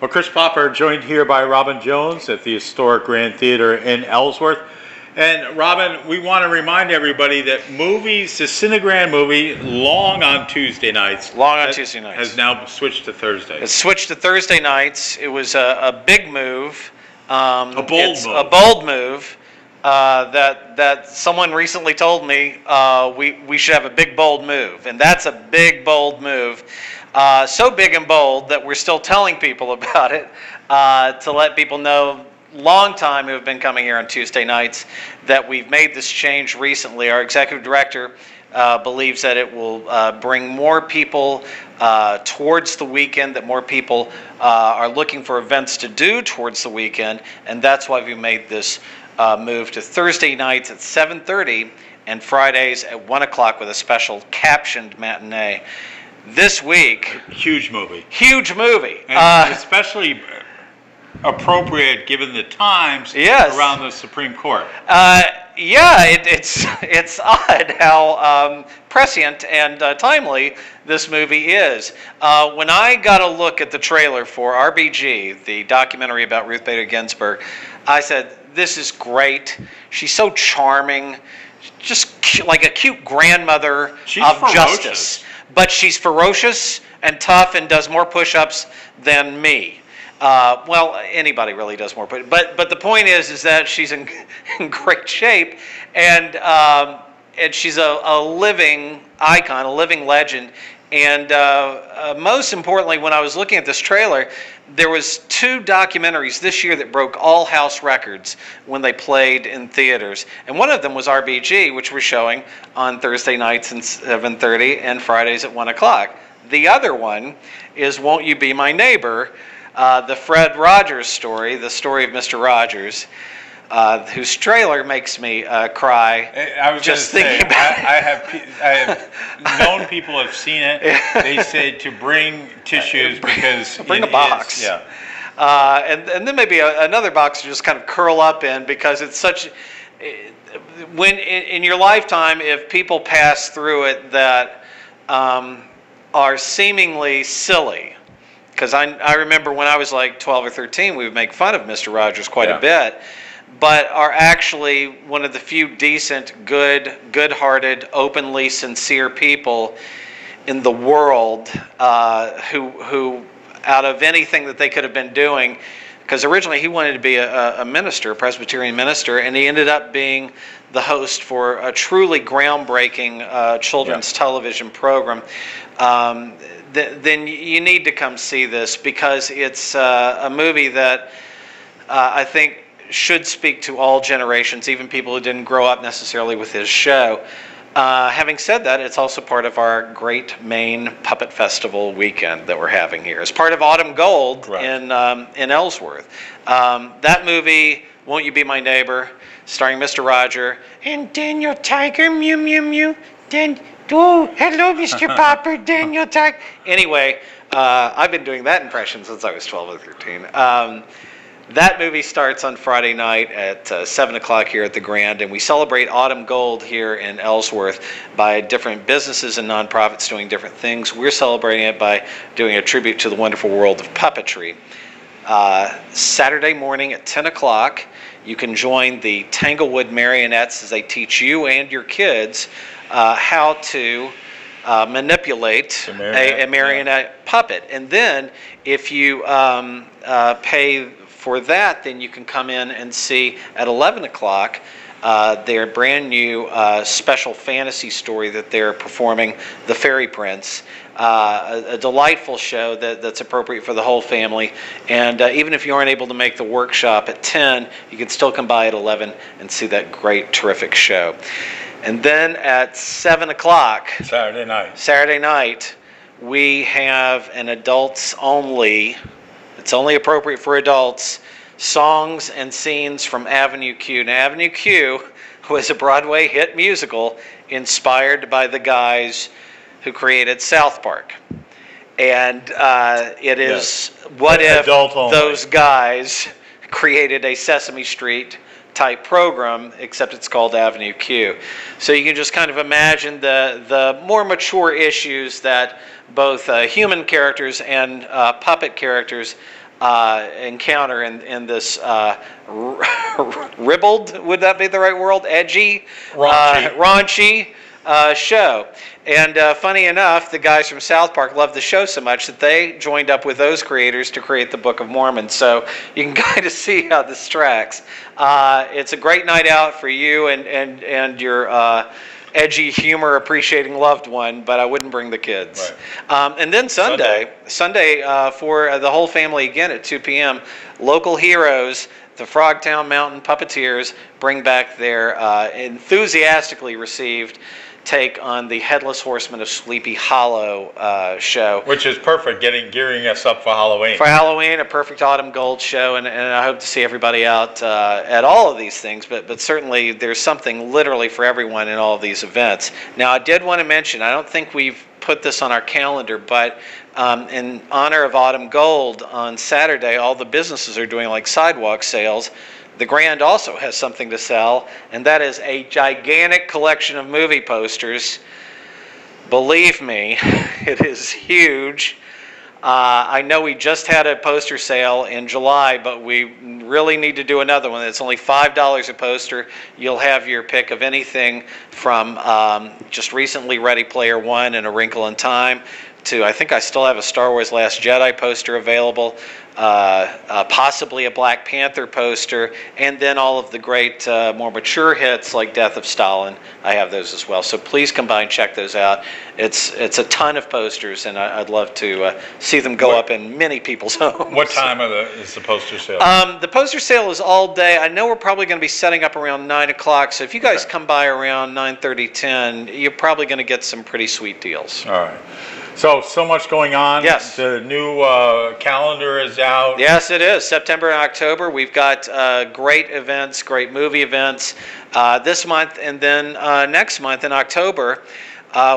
Well, Chris Popper joined here by Robin Jones at the historic Grand Theater in Ellsworth. And Robin, we want to remind everybody that movies, the Cinegrand movie, long on Tuesday nights. Has now switched to Thursday. It's switched to Thursday nights. It was a big move. A bold move that someone recently told me we should have a big, bold move. And that's a big, bold move. So big and bold that we're still telling people about it to let people know, long time who have been coming here on Tuesday nights, that we've made this change recently. Our executive director believes that it will bring more people towards the weekend, that more people are looking for events to do towards the weekend, and that's why we made this move to Thursday nights at 7:30 and Fridays at 1 o'clock with a special captioned matinee. This week... Huge movie. Huge movie. And especially appropriate given the times around the Supreme Court. It's odd how prescient and timely this movie is. When I got a look at the trailer for RBG, the documentary about Ruth Bader Ginsburg, I said, this is great. She's so charming, just like a cute grandmother of ferocious. justice. But she's ferocious and tough and does more push-ups than me. Well, anybody really does more, but the point is that she's in great shape, and she's a living icon, a living legend, and most importantly, when I was looking at this trailer, there was 2 documentaries this year that broke all house records when they played in theaters, and one of them was RBG, which we're showing on Thursday nights at 7:30 and Fridays at 1 o'clock. The other one is Won't You Be My Neighbor? The Fred Rogers story, the story of Mr. Rogers, whose trailer makes me cry. I was just thinking about it. I have known people have seen it. They say to bring tissues because bring a box. And then maybe another box to just kind of curl up in, because it's such. When in your lifetime, if people pass through it that are seemingly silly. Because I remember when I was like 12 or 13, we would make fun of Mr. Rogers quite a bit, but are actually one of the few decent, good-hearted, openly sincere people in the world who, out of anything that they could have been doing, because originally he wanted to be a minister, a Presbyterian minister, and he ended up being the host for a truly groundbreaking children's television program. Then you need to come see this, because it's a movie that I think should speak to all generations, even people who didn't grow up necessarily with his show. Having said that, it's also part of our great Maine Puppet Festival weekend that we're having here. It's part of Autumn Gold in Ellsworth. That movie, Won't You Be My Neighbor, starring Mr. Roger and Daniel Tiger, mew, mew, mew. Oh, hello, Mr. Popper, Daniel Tiger. Anyway, I've been doing that impression since I was 12 or 13. That movie starts on Friday night at 7 o'clock here at the Grand, and we celebrate Autumn Gold here in Ellsworth by different businesses and nonprofits doing different things. We're celebrating it by doing a tribute to the wonderful world of puppetry. Saturday morning at 10 o'clock, you can join the Tanglewood Marionettes as they teach you and your kids how to manipulate a marionette puppet. And then if you pay for that, then you can come in and see at 11 o'clock their brand new special fantasy story that they're performing, The Fairy Prince. A delightful show that's appropriate for the whole family. And even if you aren't able to make the workshop at 10, you can still come by at 11 and see that great, terrific show. And then at 7 o'clock, Saturday night, we have an adults only, it's only appropriate for adults, songs and scenes from Avenue Q. Now, Avenue Q was a Broadway hit musical inspired by the guys who created South Park. And it is, what if those guys created a Sesame Street type program, except it's called Avenue Q. So you can just kind of imagine the more mature issues that both human characters and puppet characters encounter in this ribald, would that be the right word? Edgy, raunchy show. And funny enough, the guys from South Park loved the show so much that they joined up with those creators to create the Book of Mormon. So you can kind of see how this tracks. It's a great night out for you and your edgy, humor appreciating loved one, but I wouldn't bring the kids. Right. And then Sunday for the whole family again at 2 p.m. Local heroes, the Frogtown Mountain Puppeteers, bring back their enthusiastically received take on the Headless Horseman of Sleepy Hollow show. Which is perfect, gearing us up for Halloween. For Halloween, a perfect autumn gold show, and I hope to see everybody out at all of these things, but certainly there's something literally for everyone in all of these events. Now, I did want to mention, I don't think we've put this on our calendar, but in honor of autumn gold, on Saturday, all the businesses are doing like sidewalk sales. The Grand also has something to sell, and that is a gigantic collection of movie posters. Believe me, it is huge. I know we just had a poster sale in July, but we really need to do another one. It's only $5 a poster. You'll have your pick of anything from just recently Ready Player One and A Wrinkle in Time to, I think I still have a Star Wars Last Jedi poster available, possibly a Black Panther poster, and then all of the great more mature hits like Death of Stalin. I have those as well. So please come by and check those out. It's a ton of posters, and I'd love to see them go up in many people's homes. What time is the poster sale? The poster sale is all day. I know we're probably going to be setting up around 9 o'clock, so if you guys come by around 9:30, 10, you're probably going to get some pretty sweet deals. All right. So much going on. Yes. The new calendar is out. Yes, it is. September and October. We've got great events, great movie events this month, and then next month in October,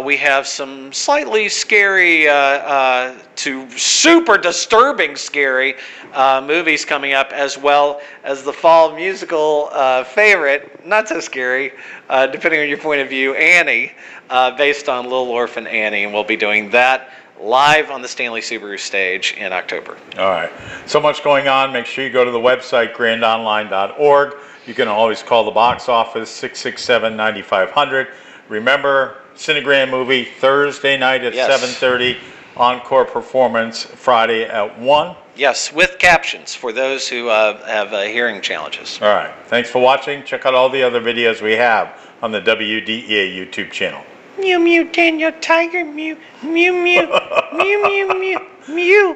we have some slightly scary to super disturbing scary movies coming up, as well as the fall musical favorite, not so scary, depending on your point of view, Annie, based on Little Orphan Annie, and we'll be doing that live on the Stanley Subaru stage in October. All right. So much going on. Make sure you go to the website, grandonline.org. You can always call the box office, 667-9500. Remember, Cinegram movie Thursday night at 7:30, encore performance Friday at 1. Yes, with captions for those who have hearing challenges. All right. Thanks for watching. Check out all the other videos we have on the WDEA YouTube channel. Mew, mew, Daniel Tiger, mew, mew, mew, mew, mew, mew, mew.